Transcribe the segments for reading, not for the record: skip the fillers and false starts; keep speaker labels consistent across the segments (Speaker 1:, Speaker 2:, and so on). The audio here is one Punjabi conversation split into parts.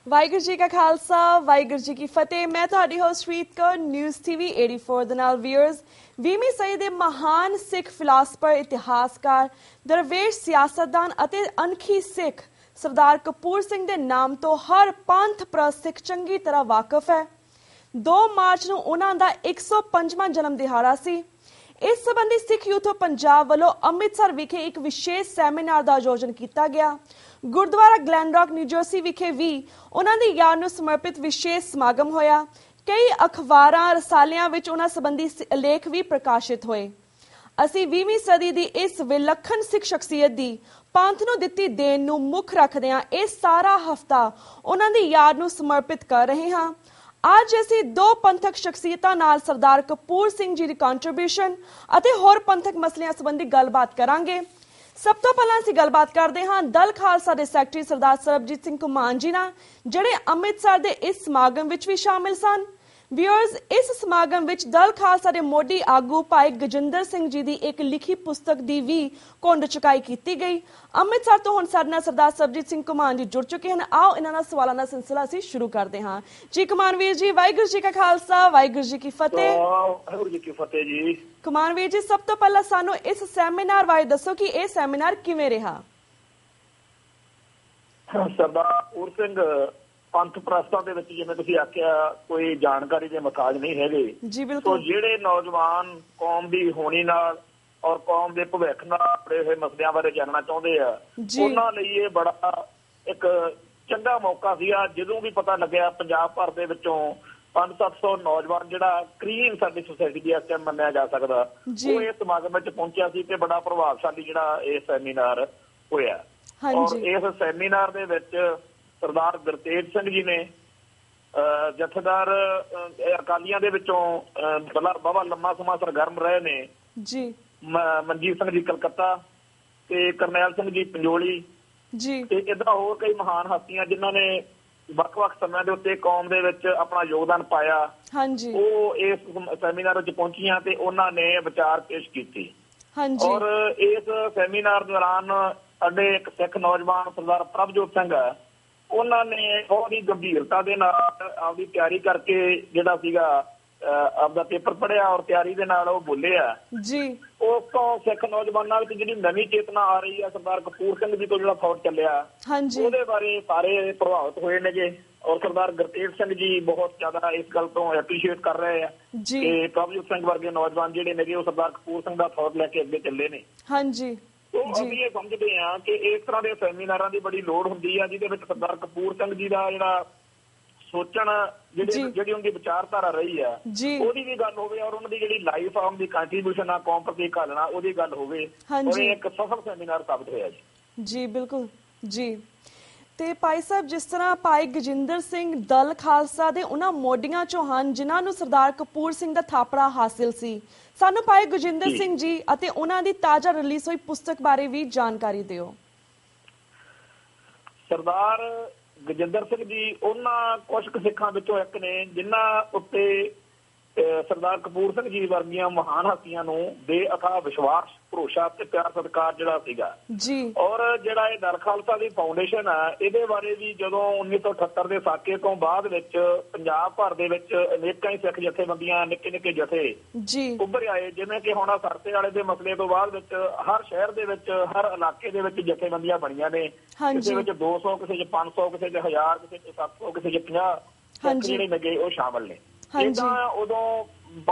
Speaker 1: ਵਾਹਿਗੁਰੂ ਜੀ ਕਾ ਖਾਲਸਾ ਵਾਹਿਗੁਰੂ ਜੀ ਕੀ ਫਤਿਹ। ਮੈਂ ਤੁਹਾਡੀ ਹੋਸਟ ਰੀਤ ਕੌਰ ਨਿਊਜ਼ ਟੀਵੀ 84 ਦੇ ਨਾਲ ਵੀਅਰਸ 20ਵੀਂ ਸਦੀ ਦੇ ਮਹਾਨ ਸਿੱਖ ਫਿਲਾਸਫਰ ਇਤਿਹਾਸਕਾਰ ਦਰਵੇਸ਼ ਸਿਆਸਤਦਾਨ ਅਤੇ ਅਣਖੀ ਸਿੱਖ ਸਰਦਾਰ ਕਪੂਰ ਸਿੰਘ ਦੇ ਨਾਮ ਤੋਂ ਹਰ ਪੰਥ ਪ੍ਰਸਿੱਖ ਚੰਗੀ ਤਰ੍ਹਾਂ ਵਾਕਿਫ ਹੈ। 2 ਮਾਰਚ ਨੂੰ ਉਹਨਾਂ ਦਾ 105ਵਾਂ ਜਨਮ ਦਿਹਾੜਾ ਸੀ। ਇਸ ਸੰਬੰਧੀ ਸਿੱਖ ਯੂਥ ਆਫ ਪੰਜਾਬ ਵੱਲੋਂ ਅੰਮ੍ਰਿਤਸਰ ਵਿਖੇ ਇੱਕ ਵਿਸ਼ੇਸ਼ ਸੈਮੀਨਾਰ ਦਾ ਆਯੋਜਨ ਕੀਤਾ ਗਿਆ। ਗੁਰਦੁਆਰਾ ਗਲੈਨਰੌਕ ਨਿਊਜਰਸੀ ਵਿਖੇ ਵੀ ਉਹਨਾਂ ਦੀ ਯਾਦ ਨੂੰ ਸਮਰਪਿਤ ਵਿਸ਼ੇਸ਼ ਸਮਾਗਮ ਹੋਇਆ। ਕਈ ਅਖਬਾਰਾਂ ਰਸਾਲਿਆਂ ਵਿੱਚ ਉਹਨਾਂ ਸੰਬੰਧੀ ਲੇਖ ਵੀ ਪ੍ਰਕਾਸ਼ਿਤ ਹੋਏ। ਅਸੀਂ 20ਵੀਂ ਸਦੀ ਦੀ ਇਸ ਵਿਲੱਖਣ ਸਿੱਖ ਸ਼ਖਸੀਅਤ ਦੀ ਪੰਥ ਨੂੰ ਦਿੱਤੀ ਦੇਣ ਨੂੰ ਮੁੱਖ ਰੱਖਦਿਆਂ ਇਹ ਸਾਰਾ ਹਫ਼ਤਾ ਉਹਨਾਂ ਦੀ ਯਾਦ ਨੂੰ ਸਮਰਪਿਤ ਕਰ ਰਹੇ ਹਾਂ। ਅੱਜ ਅਸੀਂ 2 ਪੰਥਕ ਸ਼ਖਸੀਅਤਾਂ ਨਾਲ ਸਰਦਾਰ ਕਪੂਰ ਸਿੰਘ ਜੀ ਦੀ ਕੰਟਰੀਬਿਊਸ਼ਨ ਅਤੇ ਹੋਰ ਪੰਥਕ ਮਸਲਿਆਂ ਸੰਬੰਧੀ ਗੱਲਬਾਤ ਕਰਾਂਗੇ। ਸਭ ਤੋਂ ਪਹਿਲਾਂ ਅਸੀਂ ਗੱਲਬਾਤ ਕਰਦੇ ਹਾਂ ਦਲ ਖਾਲਸਾ ਦੇ ਸੈਕਟਰੀ ਸਰਦਾਰ ਸਰਬਜੀਤ ਸਿੰਘ ਘੁਮਾਣ ਜੀ ਨਾਲ, ਜਿਹੜੇ ਅੰਮ੍ਰਿਤਸਰ ਦੇ ਇਸ ਸਮਾਗਮ ਵਿੱਚ ਵੀ ਸ਼ਾਮਿਲ ਸਨ। ਵਿਊਅਰਸ, ਇਸ ਸਮਾਗਮ ਵਿੱਚ ਦਲ ਖਾਲਸਾ ਦੇ ਮੋਢੀ ਆਗੂ ਭਾਈ ਗਜਿੰਦਰ ਸਿੰਘ ਜੀ ਦੀ ਇੱਕ ਲਿਖੀ ਪੁਸਤਕ ਦੀ ਵੀ ਘੁੰਡ ਚੁਕਾਈ ਕੀਤੀ ਗਈ। ਅੰਮ੍ਰਿਤਸਰ ਤੋਂ ਹੁਣ ਸਾਡੇ ਨਾਲ ਸਰਦਾਰ ਸਰਬਜੀਤ ਸਿੰਘ ਘੁਮਾਣ ਜੀ ਜੁੜ ਚੁੱਕੇ ਹਨ। ਆਓ ਇਹਨਾਂ ਨਾਲ ਸਵਾਲਾਂ ਦਾ ਸਿਲਸਿਲਾ ਅਸੀਂ ਸ਼ੁਰੂ ਕਰਦੇ ਹਾਂ। ਜੀ ਘੁਮਾਣ ਵੀਰ ਜੀ, ਵਾਹਿਗੁਰੂ ਜੀ ਕਾ ਖਾਲਸਾ ਵਾਹਿਗੁਰੂ ਜੀ ਕੀ ਫਤਿਹ।
Speaker 2: ਵਾਹਿਗੁਰੂ ਜੀ ਕੀ ਫਤਿਹ ਜੀ।
Speaker 1: ਘੁਮਾਣ ਵੀਰ ਜੀ, ਸਭ ਤੋਂ ਪਹਿਲਾਂ ਸਾਨੂੰ ਇਸ ਸੈਮੀਨਾਰ ਬਾਰੇ ਦੱਸੋ ਕਿ ਇਹ ਸੈਮੀਨਾਰ ਕਿਵੇਂ ਰਿਹਾ।
Speaker 2: ਸਰਦਾਰ ਕਪੂਰ ਸਿੰਘ ਪੰਥ ਪ੍ਰਸਤਾਂ ਦੇ ਵਿੱਚ ਜਿਵੇਂ ਤੁਸੀਂ ਆਖਿਆ ਕੋਈ ਜਾਣਕਾਰੀ ਦੇ ਮੁਤਾਜ ਨਹੀਂ ਹੈਗੇ।
Speaker 1: ਜੀ ਬਿਲਕੁਲ।
Speaker 2: ਜਿਹੜੇ ਨੌਜਵਾਨ ਕੌਮ ਦੀ ਹੋਣੀ ਨਾਲ ਔਰ ਕੌਮ ਦੇ ਭਵਿੱਖ ਨਾਲ ਆਪਣੇ ਹੋਏ ਮਸਲਿਆਂ ਬਾਰੇ ਜਾਣਨਾ ਚਾਹੁੰਦੇ ਆ, ਉਹਨਾਂ ਲਈ ਇਹ ਬੜਾ ਇੱਕ ਚੰਗਾ ਮੌਕਾ ਸੀਗਾ। ਜਦੋਂ ਵੀ ਪਤਾ ਲੱਗਿਆ ਪੰਜਾਬ ਭਰ ਦੇ ਵਿੱਚੋਂ 500-700 ਨੌਜਵਾਨ ਜਿਹੜਾ ਕਰੀਬ ਸਾਡੀ ਸੁਸਾਇਟੀ ਦੀ ਇਸ ਟਾਈਮ ਮੰਨਿਆ ਜਾ ਸਕਦਾ, ਉਹ ਇਸ ਸਮਾਗਮ ਵਿੱਚ ਪਹੁੰਚਿਆ ਸੀ ਤੇ ਬੜਾ ਪ੍ਰਭਾਵਸ਼ਾਲੀ ਜਿਹੜਾ ਇਹ ਸੈਮੀਨਾਰ ਹੋਇਆ। ਔਰ ਇਸ ਸੈਮੀਨਾਰ ਦੇ ਵਿੱਚ ਸਰਦਾਰ ਗੁਰਤੇਜ ਸਿੰਘ ਜੀ ਨੇ, ਜਥੇਦਾਰ ਅਕਾਲੀਆਂ ਦੇ ਵਿੱਚੋਂ ਬਾਬਾ ਲੰਮਾ ਸਮਾਂ ਸਰਗਰਮ ਰਹੇ ਨੇ ਜੀ, ਮਨਜੀਤ ਸਿੰਘ ਜੀ ਕਲਕੱਤਾ ਤੇ ਕਰਨੈਲ ਸਿੰਘ ਜੀ ਪੰਜੋਲੀ ਜੀ, ਤੇ ਏਦਾਂ ਹੋਰ ਕਈ ਮਹਾਨ ਹਸਤੀਆਂ ਜਿਨ੍ਹਾਂ ਨੇ ਵੱਖ-ਵੱਖ ਸਮਿਆਂ ਦੇ ਉੱਤੇ ਕੌਮ ਦੇ ਵਿੱਚ ਆਪਣਾ ਯੋਗਦਾਨ ਪਾਇਆ, ਉਹ ਇਸ ਸੈਮੀਨਾਰ ਵਿੱਚ ਪਹੁੰਚੀਆਂ ਤੇ ਉਹਨਾਂ ਨੇ ਵਿਚਾਰ ਪੇਸ਼ ਕੀਤੀ। ਔਰ ਇਸ ਸੈਮੀਨਾਰ ਦੌਰਾਨ ਸਾਡੇ ਇੱਕ ਸਿੱਖ ਨੌਜਵਾਨ ਸਰਦਾਰ ਪ੍ਰਭਜੋਤ ਸਿੰਘ ਹੈ, ਉਹਨਾਂ ਨੇ ਬਹੁਤ ਹੀ ਗੰਭੀਰਤਾ ਦੇ ਨਾਲ ਆਪਦੀ ਤਿਆਰੀ ਕਰਕੇ ਜਿਹੜਾ ਸੀਗਾ ਆਪਦਾ ਪੇਪਰ ਪੜ੍ਹਿਆ ਔਰ ਤਿਆਰੀ ਦੇ ਨਾਲ ਉਹ ਬੋਲੇ ਆ ਜੀ। ਉਸ ਤੋਂ ਸਿੱਖ ਨੌਜਵਾਨਾਂ ਵਿੱਚ ਜਿਹੜੀ ਨਵੀਂ ਚੇਤਨਾ ਆ ਰਹੀ ਹੈ, ਸਰਦਾਰ ਕਪੂਰ ਸਿੰਘ ਜੀ ਤੋਂ ਜਿਹੜਾ ਥਾਟ ਚੱਲਿਆ ਉਹਦੇ ਬਾਰੇ ਸਾਰੇ ਪ੍ਰਭਾਵਿਤ ਹੋਏ ਨੇਗੇ। ਔਰ ਸਰਦਾਰ ਗੁਰਤੇਜ ਸਿੰਘ ਜੀ ਬਹੁਤ ਜ਼ਿਆਦਾ ਇਸ ਗੱਲ ਤੋਂ ਐਪਰੀਸ਼ੀਏਟ ਕਰ ਰਹੇ ਆ ਕਿ ਪ੍ਰਭਜੋਤ ਸਿੰਘ ਵਰਗੇ ਨੌਜਵਾਨ ਜਿਹੜੇ ਨੇਗੇ ਉਹ ਸਰਦਾਰ ਕਪੂਰ ਸਿੰਘ ਦਾ ਥਾਟ ਲੈ ਕੇ ਅੱਗੇ ਚੱਲੇ ਨੇ। ਹਾਂਜੀ, ਅਸੀਂ ਇਹ ਸਮਝਦੇ ਹਾਂ ਕਿ ਇਸ ਤਰ੍ਹਾਂ ਦੇ ਸੈਮੀਨਾਰਾਂ ਦੀ ਬੜੀ ਲੋੜ ਹੁੰਦੀ ਆ, ਜਿਹਦੇ ਵਿੱਚ ਸਰਦਾਰ ਕਪੂਰ ਸਿੰਘ ਜੀ ਦਾ ਜਿਹੜਾ ਸੋਚਣ ਜਿਹੜੀ ਉਹਦੀ ਵਿਚਾਰਧਾਰਾ ਰਹੀ ਆ ਉਹਦੀ ਵੀ ਗੱਲ ਹੋਵੇ ਔਰ ਉਹਨਾਂ ਦੀ ਜਿਹੜੀ ਲਾਈਫ ਆ, ਉਹਦੀ ਕੰਟਰੀਬਿਊਸ਼ਨ ਆ ਕੌਮ ਪ੍ਰਤੀ ਘਾਲਣਾ, ਉਹਦੀ ਗੱਲ ਹੋਵੇ। ਔਰ ਇਹ ਇੱਕ ਸਫਲ ਸੈਮੀਨਾਰ ਸਾਬਤ ਹੋਇਆ ਜੀ। ਜੀ ਬਿਲਕੁਲ ਜੀ। ਤੇ ਭਾਈ ਸਾਹਿਬ, ਜਿਸ ਤਰ੍ਹਾਂ ਭਾਈ ਗਜਿੰਦਰ ਸਿੰਘ ਦਲ ਖਾਲਸਾ ਦੇ ਉਹਨਾਂ ਮੋਢੀਆਂ ਚੋਂ ਹਨ ਜਿਨ੍ਹਾਂ ਨੂੰ ਸਰਦਾਰ ਕਪੂਰ ਸਿੰਘ ਦਾ ਥਾਪੜਾ ਹਾਸਿਲ ਸੀ, ਸਾਨੂੰ ਭਾਈ ਗਜਿੰਦਰ ਸਿੰਘ ਜੀ ਅਤੇ ਉਹਨਾਂ ਦੀ ਤਾਜ਼ਾ ਰਿਲੀਜ਼ ਹੋਈ ਪੁਸਤਕ ਬਾਰੇ ਵੀ ਜਾਣਕਾਰੀ ਦਿਓ। ਸਰਦਾਰ ਗਜਿੰਦਰ ਸਿੰਘ ਜੀ ਉਹਨਾਂ ਕੁਝ ਕੁ ਸਿੱਖਾਂ ਵਿੱਚੋਂ ਇੱਕ ਨੇ ਜਿਨ੍ਹਾਂ ਉੱਤੇ ਸਰਦਾਰ ਕਪੂਰ ਸਿੰਘ ਜੀ ਵਰਗੀਆਂ ਮਹਾਨ ਹਸਤੀਆਂ ਨੂੰ ਬੇਅਥਾਹ ਵਿਸ਼ਵਾਸ, ਭਰੋਸਾ ਤੇ ਪਿਆਰ ਸਤਿਕਾਰ ਜਿਹੜਾ ਸੀਗਾ ਜੀ। ਔਰ ਜਿਹੜਾ ਇਹ ਦਲ ਖਾਲਸਾ ਦੀ ਫਾਊਂਡੇਸ਼ਨ ਆ, ਇਹਦੇ ਬਾਰੇ ਵੀ ਜਦੋਂ 1978 ਦੇ ਸਾਕੇ ਤੋਂ ਬਾਅਦ ਵਿੱਚ ਪੰਜਾਬ ਭਰ ਦੇ ਵਿੱਚ ਅਨੇਕਾਂ ਹੀ ਸਿੱਖ ਜਥੇਬੰਦੀਆਂ, ਨਿੱਕੇ-ਨਿੱਕੇ ਜਥੇ ਜੀ ਉੱਭਰ ਆਏ। ਜਿਵੇਂ ਕਿ ਹੁਣ ਸਰਤੇ ਵਾਲੇ ਦੇ ਮਸਲੇ ਤੋਂ ਬਾਅਦ ਵਿੱਚ ਹਰ ਸ਼ਹਿਰ ਦੇ ਵਿੱਚ, ਹਰ ਇਲਾਕੇ ਦੇ ਵਿੱਚ ਜਥੇਬੰਦੀਆਂ ਬਣੀਆਂ ਨੇ। ਕਿਸੇ ਵਿੱਚ 200, ਕਿਸੇ 'ਚ 500, ਕਿਸੇ 'ਚ 1000, ਕਿਸੇ 'ਚ 700, ਕਿਸੇ 'ਚ 50 ਜਿਹੜੇ ਲੱਗੇ ਉਹ ਸ਼ਾਮਲ ਨੇ। ਏਦਾਂ ਉਦੋਂ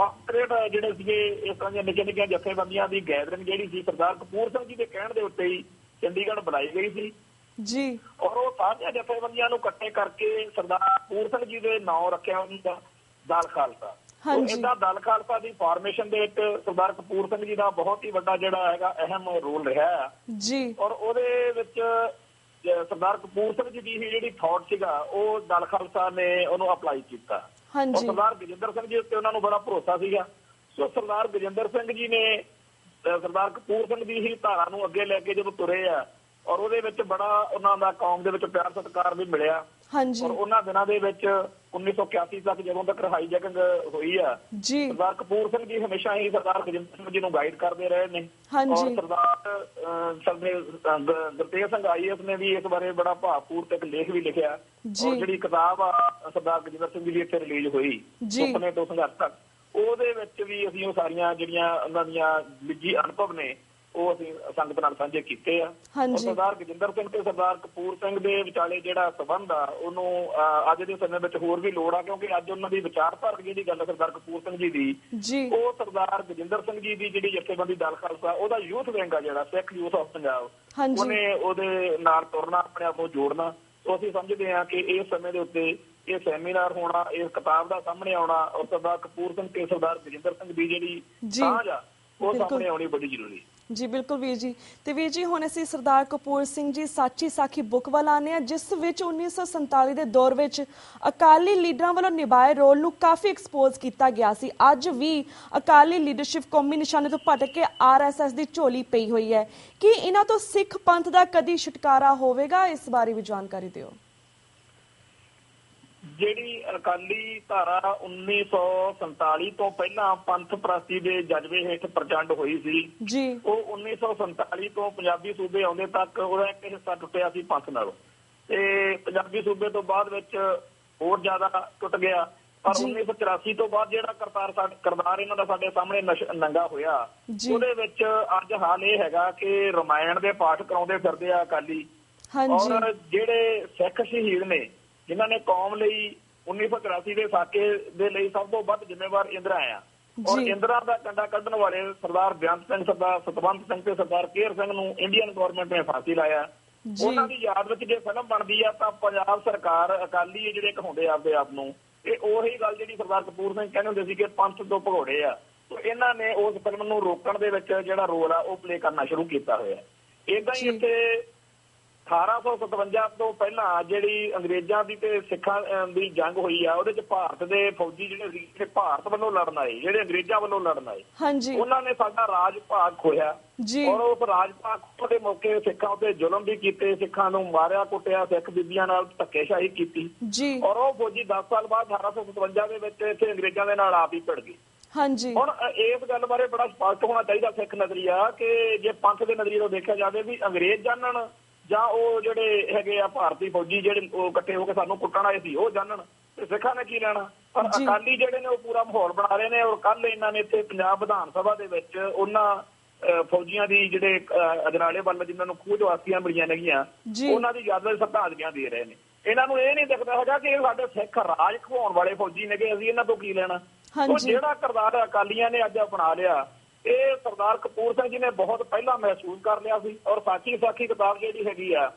Speaker 2: ਜਿਹੜੇ ਸੀਗੇ ਇਸ ਤਰ੍ਹਾਂ ਦੀਆਂ ਨਿੱਕੀਆਂ-ਨਿੱਕੀਆਂ ਜਥੇਬੰਦੀਆਂ ਦੀ ਗੈਦਰਿੰਗ ਜਿਹੜੀ ਸੀ ਸਰਦਾਰ ਕਪੂਰ ਸਿੰਘ ਜੀ ਦੇ ਕਹਿਣ ਦੇ ਉੱਤੇ ਹੀ ਚੰਡੀਗੜ੍ਹ ਬੁਲਾਈ ਗਈ ਸੀ ਜੀ। ਔਰ ਉਹ ਸਾਰੀਆਂ ਜਥੇਬੰਦੀਆਂ ਨੂੰ ਇਕੱਠੇ ਕਰਕੇ ਸਰਦਾਰ ਕਪੂਰ ਸਿੰਘ ਜੀ ਦੇ ਨਾਂ ਰੱਖਿਆ ਉਹਨਾਂ ਦਾ ਦਲ ਖਾਲਸਾ। ਏਦਾਂ ਦਲ ਖਾਲਸਾ ਦੀ ਫਾਰਮੇਸ਼ਨ ਦੇ ਵਿੱਚ ਸਰਦਾਰ ਕਪੂਰ ਸਿੰਘ ਜੀ ਦਾ ਬਹੁਤ ਹੀ ਵੱਡਾ ਜਿਹੜਾ ਹੈਗਾ ਅਹਿਮ ਰੋਲ ਰਿਹਾ ਜੀ। ਔਰ ਉਹਦੇ ਵਿੱਚ ਸਰਦਾਰ ਕਪੂਰ ਸਿੰਘ ਜੀ ਦੀ ਜਿਹੜੀ ਥਾਟ ਸੀਗਾ ਉਹ ਦਲ ਖਾਲਸਾ ਨੇ ਉਹਨੂੰ ਅਪਲਾਈ ਕੀਤਾ। ਸਰਦਾਰ ਗਜਿੰਦਰ ਸਿੰਘ ਜੀ ਉੱਤੇ ਉਹਨਾਂ ਨੂੰ ਬੜਾ ਭਰੋਸਾ ਸੀਗਾ। ਸੋ ਸਰਦਾਰ ਗਜਿੰਦਰ ਸਿੰਘ ਜੀ ਨੇ ਸਰਦਾਰ ਕਪੂਰ ਸਿੰਘ ਦੀ ਹੀ ਧਾਰਾ ਨੂੰ ਅੱਗੇ ਲੈ ਕੇ ਜਦੋਂ ਤੁਰੇ ਆ ਔਰ ਉਹਦੇ ਵਿੱਚ ਬੜਾ ਉਹਨਾਂ ਦਾ ਕੌਮ ਦੇ ਵਿੱਚ ਪਿਆਰ ਸਤਿਕਾਰ ਵੀ ਮਿਲਿਆ। ਔਰ ਉਹਨਾਂ ਦਿਨਾਂ ਦੇ ਵਿੱਚ 1981 ਤੱਕ ਜਦੋਂ ਤੱਕ ਹਾਈਜੈਕਿੰਗ ਹੋਈ ਆ ਸਰਦਾਰ ਕਪੂਰ ਸਿੰਘ ਜੀ ਹਮੇਸ਼ਾ ਹੀ ਸਰਦਾਰ ਗਜਿੰਦਰ ਸਿੰਘ ਜੀ ਨੂੰ ਗਾਈਡ ਕਰਦੇ ਰਹੇ ਨੇ ਔਰ ਸਰਦਾਰ ਗੁਰਤੇਜ ਸਿੰਘ IAS ਨੇ ਵੀ ਇਸ ਬਾਰੇ ਬੜਾ ਭਾਵਪੂਰਤ ਇੱਕ ਲੇਖ ਵੀ ਲਿਖਿਆ ਔਰ ਜਿਹੜੀ ਕਿਤਾਬ ਆ ਸਰਦਾਰ ਗਜਿੰਦਰ ਸਿੰਘ ਜੀ ਦੀ ਇੱਥੇ ਰਿਲੀਜ਼ ਹੋਈ ਸੁਪਨੇ ਤੋਂ ਸੰਘਰਸ਼ ਤੱਕ, ਉਹਦੇ ਵਿੱਚ ਵੀ ਅਸੀਂ ਉਹ ਸਾਰੀਆਂ ਜਿਹੜੀਆਂ ਉਹਨਾਂ ਦੀਆਂ ਨਿੱਜੀ ਅਨੁਭਵ ਨੇ ਉਹ ਅਸੀਂ ਸੰਗਤ ਨਾਲ ਸਾਂਝੇ ਕੀਤੇ ਆ। ਸਰਦਾਰ ਗਜਿੰਦਰ ਸਿੰਘ ਤੇ ਸਰਦਾਰ ਕਪੂਰ ਸਿੰਘ ਦੇ ਵਿਚਾਲੇ ਜਿਹੜਾ ਸੰਬੰਧ ਆ ਉਹਨੂੰ ਅੱਜ ਦੇ ਸਮੇਂ ਵਿੱਚ ਹੋਰ ਵੀ ਲੋੜ ਆ, ਕਿਉਂਕਿ ਅੱਜ ਉਹਨਾਂ ਦੀ ਵਿਚਾਰਧਾਰਕ ਜਿਹੜੀ ਗੱਲ ਸਰਦਾਰ ਕਪੂਰ ਸਿੰਘ ਜੀ ਦੀ ਉਹ ਸਰਦਾਰ ਗਜਿੰਦਰ ਸਿੰਘ ਜੀ ਦੀ ਜਿਹੜੀ ਜਥੇਬੰਦੀ ਦਲ ਖਾਲਸਾ ਉਹਦਾ ਯੂਥ ਵਿੰਗ ਆ ਜਿਹੜਾ ਸਿੱਖ ਯੂਥ ਆਫ ਪੰਜਾਬ, ਉਹਨੇ ਉਹਦੇ ਨਾਲ ਤੁਰਨਾ, ਆਪਣੇ ਆਪ ਨੂੰ ਜੋੜਨਾ। ਸੋ ਅਸੀਂ ਸਮਝਦੇ ਹਾਂ ਕਿ ਇਸ ਸਮੇਂ ਦੇ ਉੱਤੇ ਇਹ ਸੈਮੀਨਾਰ ਹੋਣਾ, ਇਸ ਕਿਤਾਬ ਦਾ ਸਾਹਮਣੇ ਆਉਣਾ ਔਰ ਸਰਦਾਰ ਕਪੂਰ ਸਿੰਘ ਤੇ ਸਰਦਾਰ ਗਜਿੰਦਰ ਸਿੰਘ ਦੀ ਜਿਹੜੀ ਸਾਂਝ ਆ ਉਹ ਸਾਹਮਣੇ ਆਉਣੀ ਬੜੀ ਜ਼ਰੂਰੀ
Speaker 1: ਜੀ। ਬਿਲਕੁਲ ਵੀਰ ਜੀ। ਤੇ ਵੀਰ ਜੀ ਹੁਣ ਅਸੀਂ ਸਰਦਾਰ ਕਪੂਰ ਸਿੰਘ ਜੀ ਸਾਚੀ ਸਾਖੀ ਬੁੱਕ ਵੱਲ ਆਉਂਦੇ ਹਾਂ, ਜਿਸ ਵਿੱਚ 1947 ਦੇ ਦੌਰ ਵਿੱਚ ਅਕਾਲੀ ਲੀਡਰਾਂ ਵੱਲੋਂ ਨਿਭਾਏ ਰੋਲ ਨੂੰ ਕਾਫੀ ਐਕਸਪੋਜ਼ ਕੀਤਾ ਗਿਆ ਸੀ। ਅੱਜ ਵੀ ਅਕਾਲੀ ਲੀਡਰਸ਼ਿਪ ਕੌਮੀ ਨਿਸ਼ਾਨੇ ਤੋਂ ਭਟਕ ਕੇ RSS ਦੀ ਝੋਲੀ ਪਈ ਹੋਈ ਹੈ। ਕੀ ਇਹਨਾਂ ਤੋਂ ਸਿੱਖ ਪੰਥ ਦਾ ਕਦੀ ਛੁਟਕਾਰਾ ਹੋਵੇਗਾ? ਇਸ ਬਾਰੇ ਵੀ ਜਾਣਕਾਰੀ ਦਿਓ।
Speaker 2: ਜਿਹੜੀ ਅਕਾਲੀ ਧਾਰਾ 1947 ਤੋਂ ਪਹਿਲਾਂ ਪੰਥ ਪ੍ਰਸਤੀ ਦੇ ਜਜ਼ਬੇ ਹੇਠ ਪ੍ਰਚੰਡ ਹੋਈ ਸੀ, ਉਹ 1947 ਤੋਂ ਪੰਜਾਬੀ ਸੂਬੇ ਆਉਂਦੇ ਤੱਕ ਉਹਦਾ ਇੱਕ ਹਿੱਸਾ ਟੁੱਟਿਆ ਸੀ ਪੰਥ ਨਾਲੋਂ, ਤੇ ਪੰਜਾਬੀ ਸੂਬੇ ਤੋਂ ਬਾਅਦ ਵਿੱਚ ਹੋਰ ਜ਼ਿਆਦਾ ਟੁੱਟ ਗਿਆ। ਪਰ 1984 ਤੋਂ ਬਾਅਦ ਜਿਹੜਾ ਕਰਤਾਰ ਇਹਨਾਂ ਦਾ ਸਾਡੇ ਸਾਹਮਣੇ ਨੰਗਾ ਹੋਇਆ, ਉਹਦੇ ਵਿੱਚ ਅੱਜ ਹਾਲ ਇਹ ਹੈਗਾ ਕਿ ਰਾਮਾਇਣ ਦੇ ਪਾਠ ਕਰਾਉਂਦੇ ਫਿਰਦੇ ਆ ਅਕਾਲੀ। ਔਰ ਜਿਹੜੇ ਸਿੱਖ ਸ਼ਹੀਦ ਨੇ ਜਿਨ੍ਹਾਂ ਨੇ ਕੌਮ ਲਈ 1984 ਦੇ ਸਾਕੇ ਦੇ ਲਈ ਸਭ ਤੋਂ ਵੱਧ ਜ਼ਿੰਮੇਵਾਰ ਇੰਦਰਾ ਆ, ਔਰ ਇੰਦਰਾ ਦਾ ਕੰਡਾ ਕੱਢਣ ਵਾਲੇ ਸਰਦਾਰ ਬੇਅੰਤ ਸਿੰਘ, ਸਰਦਾਰ ਸਤਵੰਤ ਸਿੰਘ ਤੇ ਸਰਦਾਰ ਕੇਹਰ ਸਿੰਘ ਨੂੰ ਇੰਡੀਅਨ ਗਵਰਨਮੈਂਟ ਨੇ ਫਾਂਸੀ ਲਾਇਆ। ਉਹਨਾਂ ਦੀ ਯਾਦ ਵਿੱਚ ਜੇ ਫਿਲਮ ਬਣਦੀ ਆ ਤਾਂ ਪੰਜਾਬ ਸਰਕਾਰ ਅਕਾਲੀ ਜਿਹੜੇ ਕਹਾਉਂਦੇ ਆਪਦੇ ਆਪ ਨੂੰ, ਇਹ ਉਹੀ ਗੱਲ ਜਿਹੜੀ ਸਰਦਾਰ ਕਪੂਰ ਸਿੰਘ ਕਹਿੰਦੇ ਹੁੰਦੇ ਸੀ ਕਿ ਪੰਥ ਤੋਂ ਭਗੌੜੇ ਆ, ਇਹਨਾਂ ਨੇ ਉਸ ਫਿਲਮ ਨੂੰ ਰੋਕਣ ਦੇ ਵਿੱਚ ਜਿਹੜਾ ਰੋਲ ਆ ਉਹ ਪਲੇ ਕਰਨਾ ਸ਼ੁਰੂ ਕੀਤਾ ਹੋਇਆ। ਏਦਾਂ ਹੀ ਇੱਥੇ 1857 ਤੋਂ ਪਹਿਲਾਂ ਜਿਹੜੀ ਅੰਗਰੇਜ਼ਾਂ ਦੀ ਤੇ ਸਿੱਖਾਂ ਦੀ ਜੰਗ ਹੋਈ ਆ, ਉਹਦੇ ਚ ਭਾਰਤ ਦੇ ਫੌਜੀ ਜਿਹੜੇ ਭਾਰਤ ਵੱਲੋਂ ਲੜਨ ਆਏ, ਜਿਹੜੇ ਅੰਗਰੇਜ਼ਾਂ ਵੱਲੋਂ ਲੜਨ ਆਏ, ਉਹਨਾਂ ਨੇ ਸਾਡਾ ਰਾਜ ਭਾਗ ਖੋਇਆ ਔਰ ਉਸ ਰਾਜ ਭਾਗ ਦੇ ਮੌਕੇ ਸਿੱਖਾਂ ਉੱਤੇ ਜ਼ੁਲਮ ਵੀ ਕੀਤੇ, ਸਿੱਖਾਂ ਨੂੰ ਮਾਰਿਆ ਕੁੱਟਿਆ, ਸਿੱਖ ਬੀਬੀਆਂ ਨਾਲ ਧੱਕੇਸ਼ਾਹੀ ਕੀਤੀ ਔਰ ਉਹ ਫੌਜੀ 10 ਸਾਲ ਬਾਅਦ 1857 ਦੇ ਵਿੱਚ ਇੱਥੇ ਅੰਗਰੇਜ਼ਾਂ ਦੇ ਨਾਲ ਆਪ ਹੀ ਭਿੜ ਗਏ। ਹੁਣ ਇਸ ਗੱਲ ਬਾਰੇ ਬੜਾ ਸਪਸ਼ਟ ਹੋਣਾ ਚਾਹੀਦਾ ਸਿੱਖ ਨਜ਼ਰੀਆ ਕਿ ਜੇ ਪੰਥ ਦੇ ਨਜ਼ਰੀਏ ਤੋਂ ਦੇਖਿਆ ਜਾਵੇ ਵੀ ਅੰਗਰੇਜ਼ ਜਾਣਨ ਜਾਂ ਉਹ ਜਿਹੜੇ ਹੈਗੇ ਆ ਭਾਰਤੀ ਫੌਜੀ ਜਿਹੜੇ ਉਹ ਇਕੱਠੇ ਹੋ ਕੇ ਸਾਨੂੰ ਕੁੱਟਣ ਆਏ ਸੀ ਉਹ ਜਾਣਨ, ਤੇ ਸਿੱਖਾਂ ਨੇ ਕੀ ਲੈਣਾ। ਪਰ ਅਕਾਲੀ ਜਿਹੜੇ ਨੇ ਉਹ ਪੂਰਾ ਮਾਹੌਲ ਬਣਾ ਰਹੇ ਨੇ। ਔਰ ਕੱਲ ਇਹਨਾਂ ਨੇ ਇੱਥੇ ਪੰਜਾਬ ਵਿਧਾਨ ਸਭਾ ਦੇ ਵਿੱਚ ਉਹਨਾਂ ਫੌਜੀਆਂ ਦੀ ਜਿਹੜੇ ਅਜਨਾਲੇ ਵੱਲ ਜਿਨ੍ਹਾਂ ਨੂੰ ਖੂਜ ਵਾਸੀਆਂ ਮਿਲੀਆਂ ਨੇਗੀਆਂ, ਉਹਨਾਂ ਦੀ ਯਾਦ ਵਿੱਚ ਸ਼ਰਧਾਂਜਲੀਆਂ ਦੇ ਰਹੇ ਨੇ। ਇਹਨਾਂ ਨੂੰ ਇਹ ਨਹੀਂ ਦਿਖਦਾ ਹੈਗਾ ਕਿ ਇਹ ਸਾਡੇ ਸਿੱਖ ਰਾਜ ਖਵਾਉਣ ਵਾਲੇ ਫੌਜੀ ਨੇਗੇ, ਅਸੀਂ ਇਹਨਾਂ ਤੋਂ ਕੀ ਲੈਣਾ। ਉਹ ਜਿਹੜਾ ਕਿਰਦਾਰ ਅਕਾਲੀਆਂ ਨੇ ਅੱਜ ਅਪਣਾ ਲਿਆ ਇਹ ਸਰਦਾਰ ਕਪੂਰ ਸਿੰਘ ਜੀ ਨੇ ਬਹੁਤ ਪਹਿਲਾਂ ਮਹਿਸੂਸ ਕਰ ਲਿਆ ਸੀ। ਔਰ ਸਾਚੀ ਸਾਖੀ ਕਿਤਾਬ ਜਿਹੜੀ ਹੈਗੀ ਆ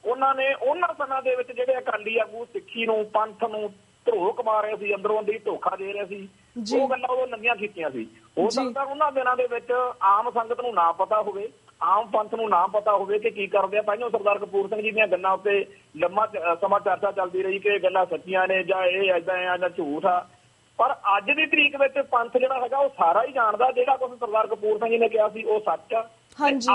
Speaker 2: ਉਹਨਾਂ ਨੇ ਉਹਨਾਂ ਸਮਿਆਂ ਦੇ ਵਿੱਚ ਜਿਹੜੇ ਅਕਾਲੀ ਆਗੂ ਸਿੱਖੀ ਨੂੰ ਪੰਥ ਨੂੰ ਧਰੋਕ ਮਾਰ ਰਹੇ ਸੀ, ਅੰਦਰੋਂ ਦੀ ਧੋਖਾ ਦੇ ਰਹੇ ਸੀ, ਉਹ ਗੱਲਾਂ ਉਹ ਨੰਗੀਆਂ ਕੀਤੀਆਂ ਸੀ। ਹੋ ਸਕਦਾ ਉਹਨਾਂ ਦਿਨਾਂ ਦੇ ਵਿੱਚ ਆਮ ਸੰਗਤ ਨੂੰ ਨਾ ਪਤਾ ਹੋਵੇ, ਆਮ ਪੰਥ ਨੂੰ ਨਾ ਪਤਾ ਹੋਵੇ ਕਿ ਕੀ ਕਰਦੇ ਆ। ਪਹਿਲਾਂ ਸਰਦਾਰ ਕਪੂਰ ਸਿੰਘ ਜੀ ਦੀਆਂ ਗੱਲਾਂ ਉੱਤੇ ਲੰਮਾ ਸਮਾਂ ਚਰਚਾ ਚੱਲਦੀ ਰਹੀ ਕਿ ਇਹ ਗੱਲਾਂ ਸੱਚੀਆਂ ਨੇ ਜਾਂ ਇਹ ਏਦਾਂ ਆ ਜਾਂ ਝੂਠ ਆ। ਪਰ ਅੱਜ ਦੀ ਤਰੀਕ ਵਿੱਚ ਪੰਥ ਜਿਹੜਾ ਹੈਗਾ ਉਹ ਸਾਰਾ ਹੀ ਜਾਣਦਾ, ਜਿਹੜਾ ਕੁਝ ਸਰਦਾਰ ਕਪੂਰ ਸਿੰਘ ਜੀ ਨੇ ਕਿਹਾ ਸੀ ਉਹ ਸੱਚ ਆ।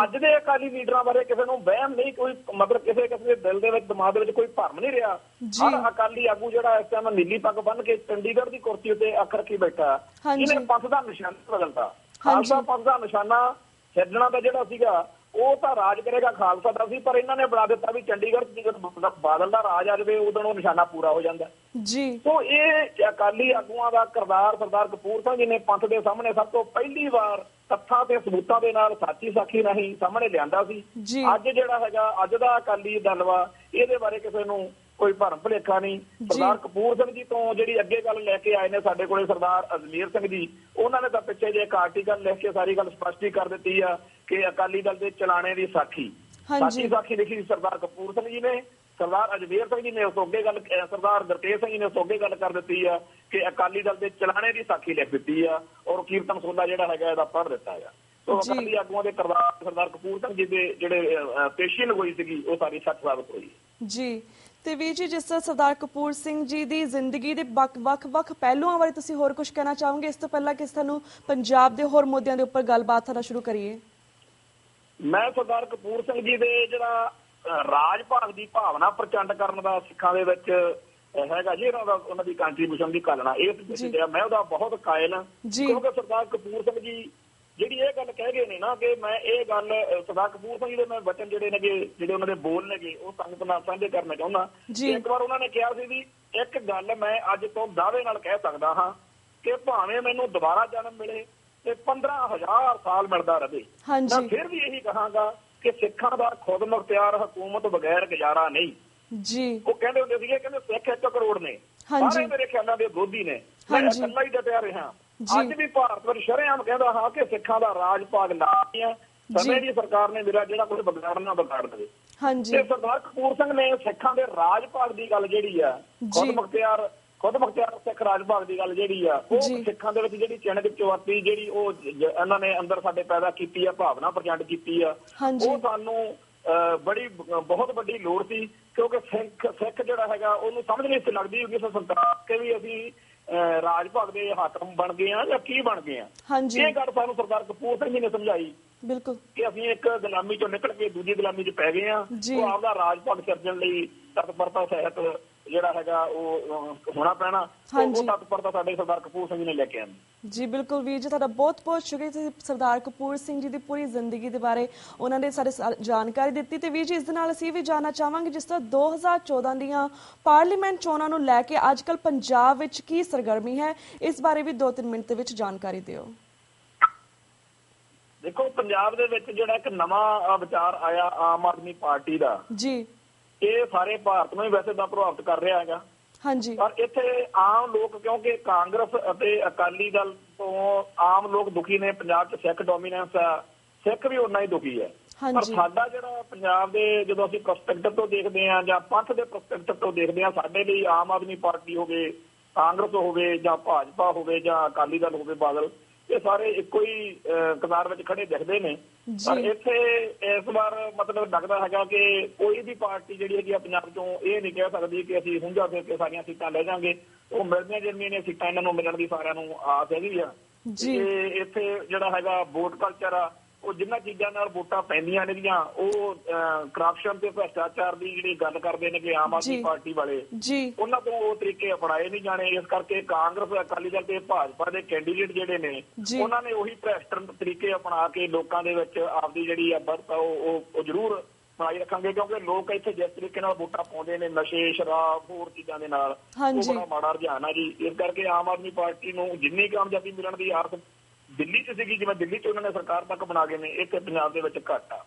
Speaker 2: ਅੱਜ ਦੇ ਅਕਾਲੀ ਲੀਡਰਾਂ ਬਾਰੇ ਕਿਸੇ ਨੂੰ ਵਹਿਮ ਨਹੀਂ, ਕੋਈ ਮਤਲਬ ਕਿਸੇ ਦੇ ਦਿਲ ਦੇ ਵਿੱਚ ਦਿਮਾਗ ਦੇ ਵਿੱਚ ਕੋਈ ਭਰਮ ਨਹੀਂ ਰਿਹਾ। ਹਰ ਅਕਾਲੀ ਆਗੂ ਜਿਹੜਾ ਇਸ ਟਾਈਮ ਨੀਲੀ ਪੱਗ ਬੰਨ੍ਹ ਕੇ ਚੰਡੀਗੜ੍ਹ ਦੀ ਕੁਰਸੀ ਉੱਤੇ ਅੱਖ ਰੱਖੀ ਬੈਠਾ, ਇਹਨੇ ਪੰਥ ਦਾ ਨਿਸ਼ਾਨਾ ਬਦਲਤਾ। ਖਾਲਸਾ ਪੰਥ ਦਾ ਨਿਸ਼ਾਨਾ ਸਿਰਜਣਾ ਦਾ ਜਿਹੜਾ ਸੀਗਾ ਉਹ ਤਾਂ ਰਾਜ ਕਰੇਗਾ ਖਾਲਸਾ ਦਾ ਸੀ, ਪਰ ਇਹਨਾਂ ਨੇ ਬਣਾ ਦਿੱਤਾ ਵੀ ਚੰਡੀਗੜ੍ਹ ਜਦੋਂ ਬਾਦਲ ਦਾ ਰਾਜ ਆ ਜਾਵੇ ਉਦੋਂ ਉਹ ਨਿਸ਼ਾਨਾ ਪੂਰਾ ਹੋ ਜਾਂਦਾ ਸੋ ਇਹ ਅਕਾਲੀ ਆਗੂਆਂ ਦਾ ਕਿਰਦਾਰ ਸਰਦਾਰ ਕਪੂਰ ਸਿੰਘ ਜੀ ਨੇ ਪੰਥ ਦੇ ਸਾਹਮਣੇ ਸਭ ਤੋਂ ਪਹਿਲੀ ਵਾਰ ਤੱਥਾਂ ਤੇ ਸਬੂਤਾਂ ਦੇ ਨਾਲ ਸਾਚੀ ਸਾਖੀ ਰਾਹੀਂ ਸਾਹਮਣੇ ਲਿਆਂਦਾ ਸੀ। ਅੱਜ ਜਿਹੜਾ ਹੈਗਾ ਅੱਜ ਦਾ ਅਕਾਲੀ ਦਲ ਵਾ ਇਹਦੇ ਬਾਰੇ ਕਿਸੇ ਨੂੰ ਕੋਈ ਭਰਮ ਭੁਲੇਖਾ ਨਹੀਂ। ਸਰਦਾਰ ਕਪੂਰ ਸਿੰਘ ਜੀ ਤੋਂ ਜਿਹੜੀ ਅੱਗੇ ਗੱਲ ਲੈ ਕੇ ਆਏ ਨੇ ਸਾਡੇ ਕੋਲੇ ਸਰਦਾਰ ਅਜਮੇਰ ਸਿੰਘ ਜੀ, ਉਹਨਾਂ ਨੇ ਤਾਂ ਪਿੱਛੇ ਜੇ ਇੱਕ ਆਰਟੀਕਲ ਲਿਖ ਕੇ ਸਾਰੀ ਗੱਲ ਸਪਸ਼ਟੀ ਕਰ ਦਿੱਤੀ ਆ ਕਿ ਅਕਾਲੀ ਦਲ ਦੇ ਚਲਾਣੇ ਦੀ ਸਾਖੀ ਸਾਚੀ ਸਾਖੀ ਲਿਖੀ ਸਰਦਾਰ ਕਪੂਰ ਸਿੰਘ ਜੀ ਨੇ। ਸਰਦਾਰ ਅਜਮੇਰ ਸਿੰਘ ਜੀ ਨੇ ਉਸ ਤੋਂ ਅੱਗੇ ਗੱਲ, ਸਰਦਾਰ ਗੁਰਤੇਜ ਸਿੰਘ ਜੀ ਨੇ ਉਸ ਤੋਂ ਅੱਗੇ ਗੱਲ ਕਰ ਦਿੱਤੀ ਆ ਕਿ ਅਕਾਲੀ ਦਲ ਦੇ ਚਲਾਣੇ ਦੀ ਸਾਖੀ ਲਿਖ ਦਿੱਤੀ ਆ ਔਰ ਕੀਰਤਨ ਸੋਲਾ ਜਿਹੜਾ ਹੈਗਾ ਇਹਦਾ ਪੜ੍ਹ ਦਿੱਤਾ ਆ। ਸੋ ਅਕਾਲੀ ਆਗੂਆਂ ਦੇ ਕਿਰਦਾਰ ਸਰਦਾਰ ਕਪੂਰ ਸਿੰਘ ਜੀ ਦੇ ਜਿਹੜੇ ਪੇਸ਼ੀ ਲਗੋਈ ਸੀਗੀ ਉਹ ਸਾਰੀ ਸੱਚ ਸਾਬਤ ਹੋਈ
Speaker 1: ਜੀ। ਤੇ ਵੀਰ ਜੀ ਜਿਸ ਤਰ੍ਹਾਂ ਸਰਦਾਰ ਕਪੂਰ ਸਿੰਘ ਜੀ ਦੀ ਜ਼ਿੰਦਗੀ ਦੇ ਵੱਖ-ਵੱਖ ਪਹਿਲੂਆਂ ਬਾਰੇ ਤੁਸੀਂ ਹੋਰ ਕੁਝ ਕਹਿਣਾ ਚਾਹੋਗੇ ਇਸ ਤੋਂ ਪਹਿਲਾਂ ਕਿ ਸਾਨੂੰ ਪੰਜਾਬ ਦੇ ਹੋਰ ਮੁੱਦਿਆਂ ਦੇ ਉੱਪਰ ਗੱਲਬਾਤ ਕਰਨਾ ਸ਼ੁਰੂ ਕਰੀਏ?
Speaker 2: ਮੈਂ ਸਰਦਾਰ ਕਪੂਰ ਸਿੰਘ ਜੀ ਦੇ ਜਿਹੜਾ ਰਾਜ ਭਾਗ ਦੀ ਭਾਵਨਾ ਪ੍ਰਚੰਡ ਕਰਨ ਦਾ ਸਿੱਖਾਂ ਦੇ ਵਿੱਚ ਹੈਗਾ ਜੀ, ਉਹਨਾਂ ਦੀ ਕੰਟਰੀਬਿਊਸ਼ਨ ਦੀ ਘਾਲਣਾ, ਇਹ ਮੈਂ ਉਹਦਾ ਬਹੁਤ ਕਾਇਲ ਹਾਂ। ਕਿਉਂਕਿ ਸਰਦਾਰ ਕਪੂਰ ਸਿੰਘ ਜੀ ਜਿਹੜੀ ਇਹ ਗੱਲ ਕਹਿ ਗਏ ਨੇ ਨਾ ਕਿ ਮੈਂ ਇਹ ਗੱਲ ਸਰਦਾਰ ਕਪੂਰ ਸਿੰਘ ਜੀ ਦੇ ਮੈਂ ਵਚਨ ਜਿਹੜੇ ਨੇਗੇ, ਜਿਹੜੇ ਉਹਨਾਂ ਦੇ ਬੋਲ ਨੇਗੇ, ਉਹ ਸੰਗਤ ਨਾਲ ਸਾਂਝੇ ਕਰਨਾ ਚਾਹੁੰਦਾ। ਇੱਕ ਵਾਰ ਉਹਨਾਂ ਨੇ ਕਿਹਾ ਸੀ ਵੀ ਇੱਕ ਗੱਲ ਮੈਂ ਅੱਜ ਤੋਂ ਦਾਅਵੇ ਨਾਲ ਕਹਿ ਸਕਦਾ ਹਾਂ ਕਿ ਭਾਵੇਂ ਮੈਨੂੰ ਦੁਬਾਰਾ ਜਨਮ ਮਿਲੇ ਤੇ 15,000 ਸਾਲ ਮਿਲਦਾ ਰਹੇ, ਮੈਂ ਫਿਰ ਵੀ ਇਹੀ ਕਹਾਂਗਾ ਕਿ ਸਿੱਖਾਂ ਦਾ ਖੁਦ ਮੁਖਤਿਆਰ ਹਕੂਮਤ ਬਗੈਰ ਗੁਜ਼ਾਰਾ ਨਹੀਂ ਜੀ। ਉਹ ਕਹਿੰਦੇ ਹੁੰਦੇ ਸੀਗੇ, ਕਹਿੰਦੇ ਸਿੱਖ 1 ਕਰੋੜ ਨੇ, ਸਾਰੇ ਮੇਰੇ ਖਿਆਲਾਂ ਦੇ ਵਿਰੋਧੀ ਨੇ, ਮੈਂ ਇਕੱਲਾ ਹੀ ਡਟਿਆ ਰਿਹਾ। ਅੱਜ ਵੀ ਭਾਰਤ ਵਿੱਚ ਸ਼ਰੇਆਮ ਕਹਿੰਦਾ ਹਾਂ ਕਿ ਸਿੱਖਾਂ ਦਾ ਰਾਜ ਭਾਗ ਨਾ ਸਮੇਂ ਦੀ ਸਰਕਾਰ ਨੇ ਮੇਰਾ ਜਿਹੜਾ ਕੁਝ ਵਿਗਾੜਨਾ ਵਿਗਾੜ ਦੇਵੇ। ਤੇ ਸਰਦਾਰ ਕਪੂਰ ਸਿੰਘ ਨੇ ਸਿੱਖਾਂ ਦੇ ਰਾਜ ਭਾਗ ਦੀ ਗੱਲ ਜਿਹੜੀ ਆ, ਖੁਦ ਮੁਖਤਿਆਰ ਸਿੱਖ ਰਾਜ ਭਾਗ ਦੀ ਗੱਲ ਜਿਹੜੀ ਆ, ਉਹ ਸਿੱਖਾਂ ਦੇ ਵਿੱਚ ਜਿਹੜੀ ਚਿਣਕ ਚੁਆਤੀ ਜਿਹੜੀ ਉਹ ਇਹਨਾਂ ਨੇ ਅੰਦਰ ਸਾਡੇ ਪੈਦਾ ਕੀਤੀ ਆ, ਭਾਵਨਾ ਪ੍ਰਚੰਡ ਕੀਤੀ ਆ, ਉਹ ਸਾਨੂੰ ਬਹੁਤ ਵੱਡੀ ਲੋੜ ਸੀ। ਕਿਉਂਕਿ ਸਿੱਖ ਜਿਹੜਾ ਹੈਗਾ ਉਹਨੂੰ ਸਮਝ ਨਹੀਂ ਸੀ ਲੱਗਦੀ ਕਿ ਸਰਕਾਰ ਕੇ ਵੀ ਅਸੀਂ ਰਾਜ ਭਾਗ ਦੇ ਹਾਕਮ ਬਣ ਗਏ ਆ ਜਾਂ ਕੀ ਬਣ ਗਏ ਆ। ਇਹ ਗੱਲ ਸਾਨੂੰ ਸਰਦਾਰ ਕਪੂਰ ਸਿੰਘ ਜੀ ਨੇ ਸਮਝਾਈ ਬਿਲਕੁਲ ਕਿ ਅਸੀਂ ਇੱਕ ਗੁਲਾਮੀ ਚੋਂ ਨਿਕਲ ਕੇ ਦੂਜੀ ਗੁਲਾਮੀ 'ਚ ਪੈ ਗਏ ਆ। ਉਹ ਆਪਦਾ ਰਾਜ ਭਾਗ ਸਿਰਜਣ ਲਈ ਤਤਪਰਤਾ ਸਹਿਤ ਜਿਹੜਾ ਹੈਗਾ ਉਹ ਹੋਣਾ ਪੈਣਾ, ਉਹ ਤਤਪਰਤਾ ਸਾਡੇ ਸਰਦਾਰ ਕਪੂਰ ਸਿੰਘ ਜੀ ਨੇ ਲੈ ਕੇ ਆਂਦੀ। ਜੀ ਬਿਲਕੁਲ ਵੀਰ ਜੀ, ਤੁਹਾਡਾ ਬਹੁਤ ਬਹੁਤ ਸ਼ੁਕਰੀਆ। ਤੁਸੀਂ ਸਰਦਾਰ ਕਪੂਰ ਸਿੰਘ ਜੀ ਦੀ ਪੂਰੀ ਜ਼ਿੰਦਗੀ ਦੇ ਬਾਰੇ ਉਹਨਾਂ ਨੇ ਸਾਰੇ ਜਾਣਕਾਰੀ ਦਿੱਤੀ। ਤੇ ਵੀਰ ਜੀ, ਇਸ ਦੇ ਨਾਲ ਅਸੀਂ ਵੀ ਜਾਣਨਾ ਚਾਹਾਂਗੇ ਜਿਸ ਤਰ੍ਹਾਂ 2014 ਦੀਆਂ ਪਾਰਲੀਮੈਂਟ ਚੋਣਾਂ ਨੂੰ ਲੈ ਕੇ ਅੱਜ ਕੱਲ੍ਹ ਪੰਜਾਬ ਵਿੱਚ ਕੀ ਸਰਗਰਮੀ ਹੈ, ਇਸ ਬਾਰੇ ਵੀ 2-3 ਮਿੰਟ ਦੇ ਵਿੱਚ ਜਾਣਕਾਰੀ ਦਿਓ। ਦੇਖੋ, ਪੰਜਾਬ ਦੇ ਵਿੱਚ ਜਿਹੜਾ ਇੱਕ ਨਵਾਂ ਵਿਚਾਰ ਆਇਆ ਆਮ ਆਦਮੀ ਪਾਰਟੀ ਦਾ ਜੀ, ਇਹ ਸਾਰੇ ਭਾਰਤ ਨੂੰ ਹੀ ਵੈਸੇ ਤਾਂ ਪ੍ਰਭਾਵਿਤ ਕਰ ਰਿਹਾ ਹੈਗਾ। ਪਰ ਇੱਥੇ ਆਮ ਲੋਕ, ਕਿਉਂਕਿ ਕਾਂਗਰਸ ਅਤੇ ਅਕਾਲੀ ਦਲ ਤੋਂ ਆਮ ਲੋਕ ਦੁਖੀ ਨੇ। ਪੰਜਾਬ 'ਚ ਸਿੱਖ ਡੋਮੀਨੈਂਸ ਆ, ਸਿੱਖ ਵੀ ਓਨਾ ਹੀ ਦੁਖੀ ਹੈ। ਪਰ ਸਾਡਾ ਜਿਹੜਾ ਪੰਜਾਬ ਦੇ ਜਦੋਂ ਅਸੀਂ ਪ੍ਰਸਪੈਕਟਿਵ ਤੋਂ ਦੇਖਦੇ ਹਾਂ ਜਾਂ ਪੰਥ ਦੇ ਪ੍ਰਸਪੈਕਟਿਵ ਤੋਂ ਦੇਖਦੇ ਹਾਂ, ਸਾਡੇ ਲਈ ਆਮ ਆਦਮੀ ਪਾਰਟੀ ਹੋਵੇ, ਕਾਂਗਰਸ ਹੋਵੇ ਜਾਂ ਭਾਜਪਾ ਹੋਵੇ ਜਾਂ ਅਕਾਲੀ ਦਲ ਹੋਵੇ, ਬਾਦਲ, ਇਹ ਸਾਰੇ ਇੱਕੋ ਹੀ ਕਤਾਰ ਵਿੱਚ ਖੜੇ ਦਿਖਦੇ ਨੇ। ਪਰ ਇੱਥੇ ਇਸ ਵਾਰ ਮਤਲਬ ਲੱਗਦਾ ਹੈਗਾ ਕਿ ਕੋਈ ਵੀ ਪਾਰਟੀ ਜਿਹੜੀ ਹੈਗੀ ਆ ਪੰਜਾਬ ਚੋਂ ਇਹ ਨਹੀਂ ਕਹਿ ਸਕਦੀ ਕਿ ਅਸੀਂ ਹੁੰਝਾ ਫਿਰ ਕੇ ਸਾਰੀਆਂ ਸੀਟਾਂ ਲੈ ਜਾਵਾਂਗੇ। ਉਹ ਮਿਲਦੀਆਂ ਜਿਹੜੀਆਂ ਨੇ ਸੀਟਾਂ ਇਹਨਾਂ ਨੂੰ ਮਿਲਣ ਦੀ ਸਾਰਿਆਂ ਨੂੰ ਆਸ ਹੈਗੀ ਆ। ਤੇ ਇੱਥੇ ਜਿਹੜਾ ਹੈਗਾ ਵੋਟ ਕਲਚਰ ਆ, ਉਹ ਜਿੰਨਾਂ ਚੀਜ਼ਾਂ ਨਾਲ ਵੋਟਾਂ ਪੈਂਦੀਆਂ ਨੇਗੀਆਂ, ਉਹ ਕਰਪਸ਼ਨ ਤੇ ਭ੍ਰਿਸ਼ਟਾਚਾਰ ਦੀ ਜਿਹੜੀ ਗੱਲ ਕਰਦੇ ਨੇ ਕਿ ਆਮ ਆਦਮੀ ਪਾਰਟੀ ਵਾਲੇ, ਉਹਨਾਂ ਤੋਂ ਉਹ ਤਰੀਕੇ ਅਪਣਾਏ ਨਹੀਂ ਜਾਣੇ। ਇਸ ਕਰਕੇ ਕਾਂਗਰਸ, ਅਕਾਲੀ ਦਲ ਤੇ ਭਾਜਪਾ ਦੇ ਕੈਂਡੀਡੇਟ ਜਿਹੜੇ ਨੇ, ਉਹਨਾਂ ਨੇ ਉਹੀ ਭ੍ਰਿਸ਼ਟ ਤਰੀਕੇ ਅਪਣਾ ਕੇ ਲੋਕਾਂ ਦੇ ਵਿੱਚ ਆਪਦੀ ਜਿਹੜੀ ਆ ਬਰਤ ਉਹ ਜ਼ਰੂਰ ਬਣਾਈ ਰੱਖਾਂਗੇ। ਕਿਉਂਕਿ ਲੋਕ ਇੱਥੇ ਜਿਸ ਤਰੀਕੇ ਨਾਲ ਵੋਟਾਂ ਪਾਉਂਦੇ ਨੇ ਨਸ਼ੇ, ਸ਼ਰਾਬ, ਹੋਰ ਚੀਜ਼ਾਂ ਦੇ ਨਾਲ, ਉਹ ਬੜਾ ਮਾੜਾ ਰੁਝਾਨ ਆ ਜੀ। ਇਸ ਕਰਕੇ ਆਮ ਆਦਮੀ ਪਾਰਟੀ ਨੂੰ ਜਿੰਨੀ ਕਾਮਯਾਬੀ ਮਿਲਣ ਦੀ ਆਸ ਦਿੱਲੀ 'ਚ ਸੀਗੀ, ਜਿਵੇਂ ਦਿੱਲੀ 'ਚ ਉਹਨਾਂ ਨੇ ਸਰਕਾਰ ਤੱਕ ਬਣਾ ਗਏ ਨੇ, ਇੱਥੇ ਪੰਜਾਬ ਦੇ ਵਿੱਚ ਘੱਟ ਆ।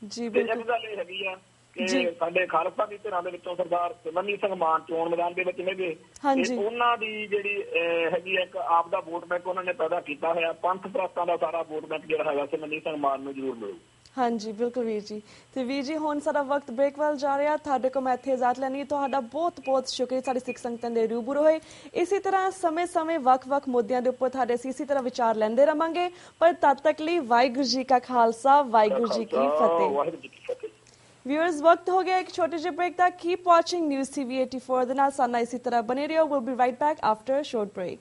Speaker 2: ਇੱਕ ਗੱਲ ਇਹ ਹੈਗੀ ਆ ਕਿ ਸਾਡੇ ਖਾਲਸਾ ਦੀ ਧਿਰਾਂ ਦੇ ਵਿੱਚੋਂ ਸਰਦਾਰ ਸਿਮਰਨਜੀਤ ਸਿੰਘ ਮਾਨ ਚੋਣ ਮੈਦਾਨ ਦੇ ਵਿੱਚ ਨੇਗੇ, ਉਹਨਾਂ ਦੀ ਜਿਹੜੀ ਹੈਗੀ ਇੱਕ ਆਪ ਦਾ ਵੋਟ ਬੈਂਕ ਉਹਨਾਂ ਨੇ ਪੈਦਾ ਕੀਤਾ ਹੋਇਆ। ਪੰਥ ਪ੍ਰਸਤਾਂ ਦਾ ਸਾਰਾ ਵੋਟ ਬੈਂਕ ਜਿਹੜਾ ਹੈਗਾ ਸਿਮਰਨਜੀਤ ਸਿੰਘ ਮਾਨ ਨੂੰ ਜ਼ਰੂਰ ਮਿਲੂ। ਹਾਂਜੀ ਬਿਲਕੁਲ ਵੀਰ ਜੀ। ਤੇ ਵੀਰ ਜੀ, ਹੁਣ ਸਾਡਾ ਵਕਤ ਬ੍ਰੇਕ ਵੱਲ ਜਾ ਰਿਹਾ। ਤੁਹਾਡੇ ਕੋਲ ਮੈਂ ਇੱਥੇ ਇਜਾਜ਼ਤ ਲੈਣੀ। ਤੁਹਾਡਾ ਬਹੁਤ ਬਹੁਤ ਸ਼ੁਕਰੀਆ ਸਾਡੀ ਸਿੱਖ ਸੰਗਤਾਂ ਦੇ ਰੂਬਰੂ ਹੋਏ। ਇਸੇ ਤਰ੍ਹਾਂ ਸਮੇਂ-ਸਮੇਂ ਵੱਖ-ਵੱਖ ਮੁੱਦਿਆਂ ਦੇ ਉੱਪਰ ਤੁਹਾਡੇ ਅਸੀਂ ਇਸੇ ਤਰ੍ਹਾਂ ਵਿਚਾਰ ਲੈਂਦੇ ਰਵਾਂਗੇ। ਪਰ ਤਦ ਤੱਕ ਲਈ ਵਾਹਿਗੁਰੂ ਜੀ ਕਾ ਖਾਲਸਾ, ਵਾਹਿਗੁਰੂ ਜੀ ਕੀ ਫਤਿਹ। ਵਿਊਅਰਸ, ਵਕਤ ਹੋ ਗਿਆ ਇੱਕ ਛੋਟੇ ਜਿਹੇ ਬ੍ਰੇਕ ਦਾ। ਕੀਪ ਵਾਚਿੰਗ ਨਿਊਜ਼ TV 84 ਦੇ ਨਾਲ ਸਾਨਾ ਇਸੇ ਤਰ੍ਹਾਂ ਬਣੇ ਰਹੋ। Will be right back after a short break.